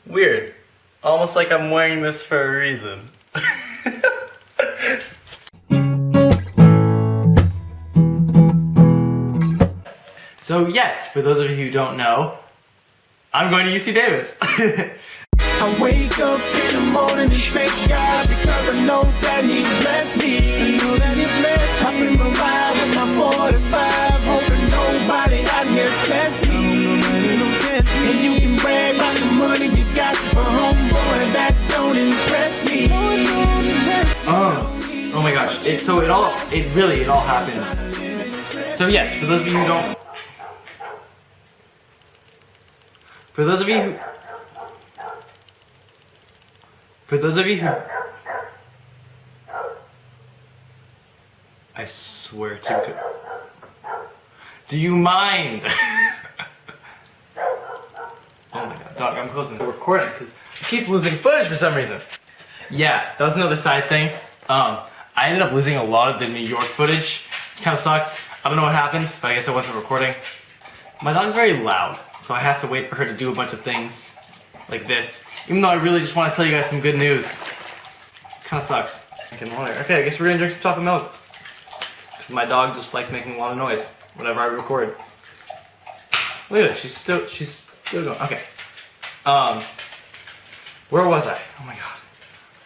Weird. Almost like I'm wearing this for a reason. So yes, for those of you who don't know, I'm going to UC Davis. I wake up in the morning and thank God because I know that He blessed me. I know that He blessed me. I've been around with my 45, hoping nobody out here test me. And you can brag about the money you got, but homeboy, that don't impress me. Oh my gosh! It all happened. So yes, for those of you who don't, for those of you who, I swear to God, do you mind? Oh my God, dog! I'm closing the recording because I keep losing footage for some reason. Yeah, that was another side thing. I ended up losing a lot of the New York footage. Kind of sucked. I don't know what happened, but I guess I wasn't recording. My dog's very loud, so I have to wait for her to do a bunch of things like this. Even though I really just want to tell you guys some good news. Kind of sucks. Okay, I guess we're gonna drink some chocolate milk. Because my dog just likes making a lot of noise whenever I record. Look at it, she's still going. Okay. Where was I? Oh my God.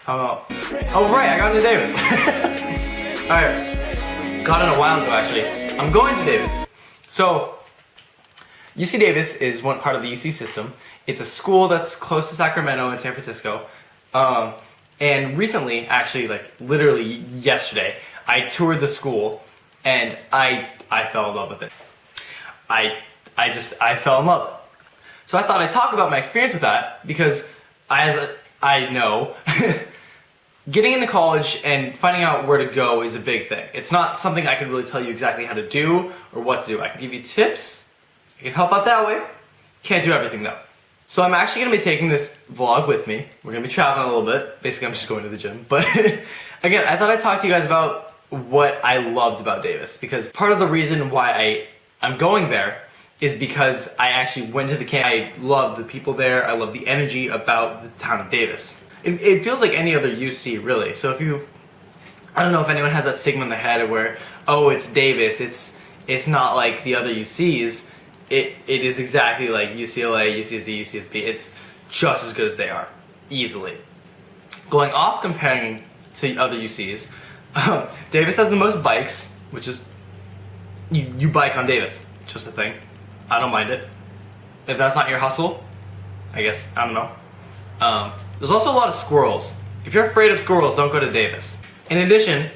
Oh right, I got into Davis. Alright. Got in a while ago actually. I'm going to Davis. So, UC Davis is one part of the UC system. It's a school that's close to Sacramento and San Francisco. And recently, actually like literally yesterday, I toured the school and I fell in love with it. I fell in love. So I thought I'd talk about my experience with that because as I know, getting into college and finding out where to go is a big thing. It's not something I can really tell you exactly how to do or what to do. I can give you tips, I can help out that way. Can't do everything though. So I'm actually going to be taking this vlog with me. We're going to be traveling a little bit. Basically I'm just going to the gym. But again, I thought I'd talk to you guys about what I loved about Davis. Because part of the reason why I'm going there is because I actually went to the camp. I love the people there. I love the energy about the town of Davis. It feels like any other UC really. So I don't know if anyone has that stigma in their head where, oh, it's Davis, it's not like the other UCs. It is exactly like UCLA, UCSD, UCSB. It's just as good as they are, easily. Going off comparing to other UCs, Davis has the most bikes, which is, you bike on Davis, just a thing. I don't mind it. If that's not your hustle, I guess, I don't know. There's also a lot of squirrels. If you're afraid of squirrels, don't go to Davis. In addition,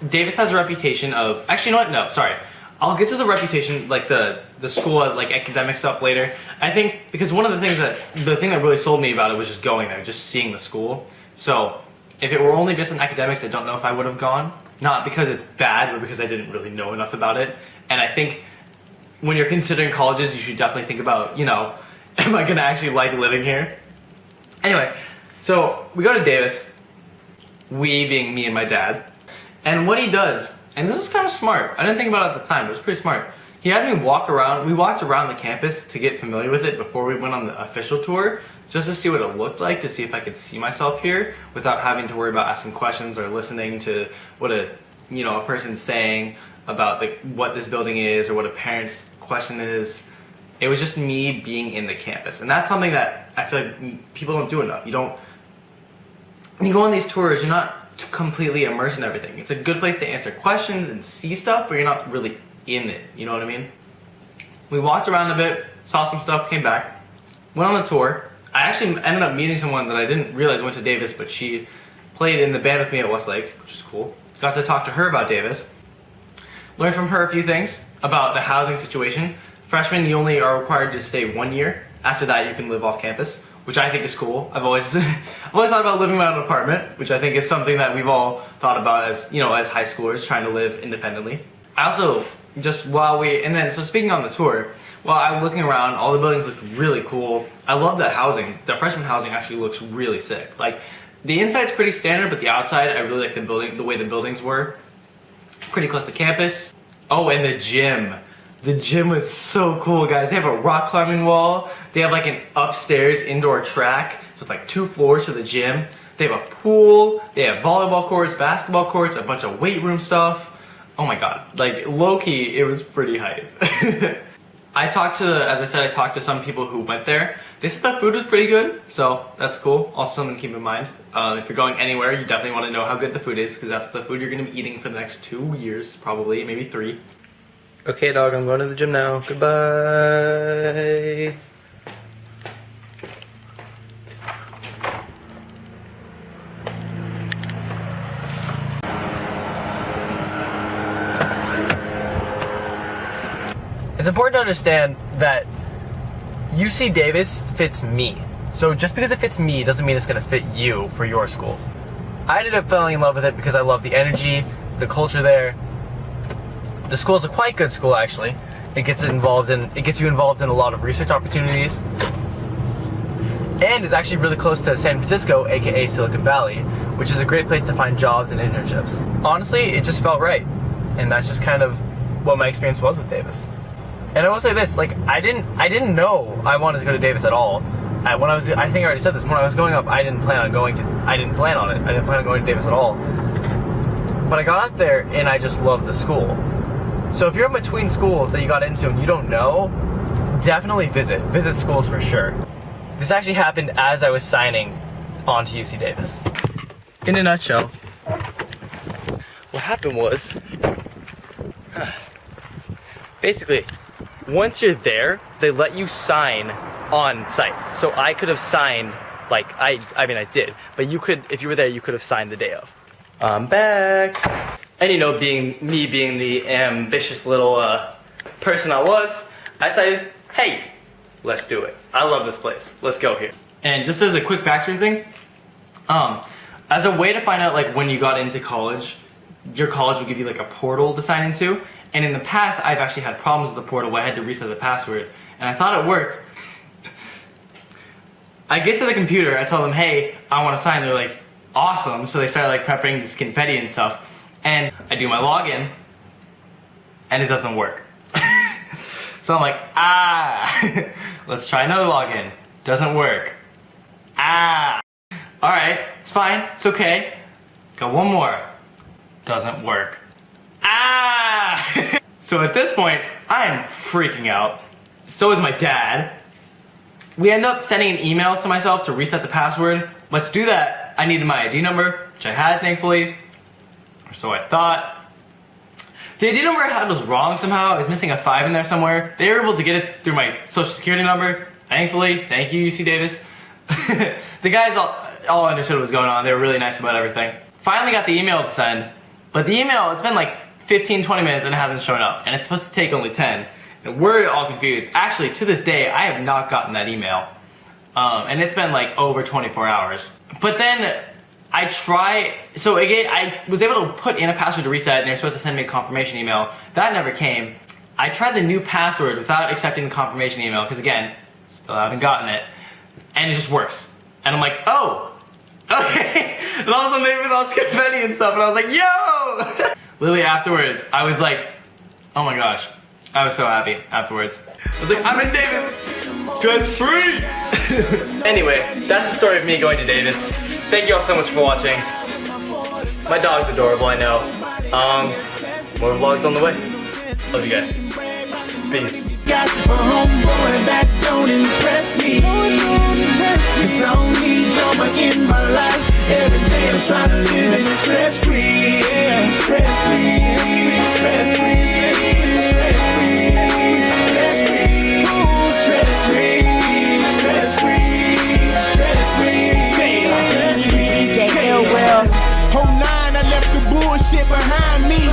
Davis has a reputation of, actually, you know what? No, sorry. I'll get to the reputation, like the school, like academic stuff later. I think because one of the thing that really sold me about it was just going there, just seeing the school. So if it were only just in academics, I don't know if I would have gone. Not because it's bad, but because I didn't really know enough about it. And I think when you're considering colleges, you should definitely think about, you know, am I gonna actually like living here? Anyway, so we go to Davis, we being me and my dad, and what he does, and this is kind of smart, I didn't think about it at the time, but it was pretty smart. He had me walk around, we walked around the campus to get familiar with it before we went on the official tour, just to see what it looked like, to see if I could see myself here without having to worry about asking questions or listening to what a person's saying about like what this building is or what a parent's question is. It was just me being in the campus. And that's something that I feel like people don't do enough. When you go on these tours, you're not completely immersed in everything. It's a good place to answer questions and see stuff, but you're not really in it. You know what I mean? We walked around a bit, saw some stuff, came back, went on the tour. I actually ended up meeting someone that I didn't realize went to Davis, but she played in the band with me at Westlake, which is cool. Got to talk to her about Davis. Learned from her a few things about the housing situation. Freshmen, you only are required to stay 1 year. After that, you can live off campus, which I think is cool. I've always thought about living in my own apartment, which I think is something that we've all thought about as, as high schoolers trying to live independently. I also, so speaking on the tour, while I'm looking around, all the buildings look really cool. I love that housing. The freshman housing actually looks really sick. Like, the inside's pretty standard, but the outside, I really like the way the buildings were. Pretty close to campus. Oh, and the gym. The gym was so cool, guys. They have a rock climbing wall. They have like an upstairs indoor track. So it's like 2 floors to the gym. They have a pool. They have volleyball courts, basketball courts, a bunch of weight room stuff. Oh my god. Like, low-key, it was pretty hype. I talked to some people who went there. They said the food was pretty good, so that's cool. Also something to keep in mind. If you're going anywhere, you definitely want to know how good the food is, because that's the food you're going to be eating for the next 2 years, probably, maybe 3. Okay, dog, I'm going to the gym now. Goodbye. It's important to understand that UC Davis fits me. So just because it fits me doesn't mean it's going to fit you for your school. I ended up falling in love with it because I love the energy, the culture there. The school is a quite good school, actually. It gets you involved in a lot of research opportunities, and is actually really close to San Francisco, aka Silicon Valley, which is a great place to find jobs and internships. Think it just felt right, and that's just kind of what my experience was with Davis. And I will say this: like, I didn't know I wanted to go to Davis at all. I think I already said this. When I was growing up, I didn't plan on going to Davis at all. But I got out there and I just loved the school. So if you're in between schools that you got into and you don't know, definitely visit schools for sure. This actually happened as I was signing on to UC Davis. In a nutshell, what happened was, basically, once you're there, they let you sign on site. So I could have signed, like, I mean I did, but you could, if you were there, you could have signed the day of. I'm back. And you know, being the ambitious little person I was, I decided, hey, let's do it. I love this place. Let's go here. And just as a quick backstory thing, as a way to find out like when you got into college, your college would give you like a portal to sign into. And in the past, I've actually had problems with the portal where I had to reset the password. And I thought it worked. I get to the computer, I tell them, hey, I want to sign. They're like, awesome. So they started like prepping this confetti and stuff. And I do my login, and it doesn't work. So I'm like, let's try another login. Doesn't work. Alright, it's fine, it's okay. Got one more. Doesn't work. So at this point, I am freaking out. So is my dad. We end up sending an email to myself to reset the password. But to do that, I needed my ID number, which I had, thankfully. Or so I thought. The ID number I had was wrong somehow. I was missing a 5 in there somewhere. They were able to get it through my social security number. Thankfully. Thank you, UC Davis. The guys all understood what was going on. They were really nice about everything. Finally got the email to send. But the email, it's been like 15, 20 minutes and it hasn't shown up. And it's supposed to take only 10. And we're all confused. Actually, to this day, I have not gotten that email. And it's been like over 24 hours. But then I was able to put in a password to reset and they're supposed to send me a confirmation email. That never came. I tried the new password without accepting the confirmation email, because again, still haven't gotten it. And it just works. And I'm like, oh, okay. And all of a sudden they with all this confetti and stuff, and I was like, yo! Literally afterwards, I was like, oh my gosh. I was so happy afterwards. I was like, I'm in Davis! Stress free! Anyway, that's the story of me going to Davis. Thank you all so much for watching. My dog's adorable, I know. More vlogs on the way. Love you guys. Peace. Got a homeboy that don't impress me. It's only drama in my life. Every day I'm trying to live in the stress.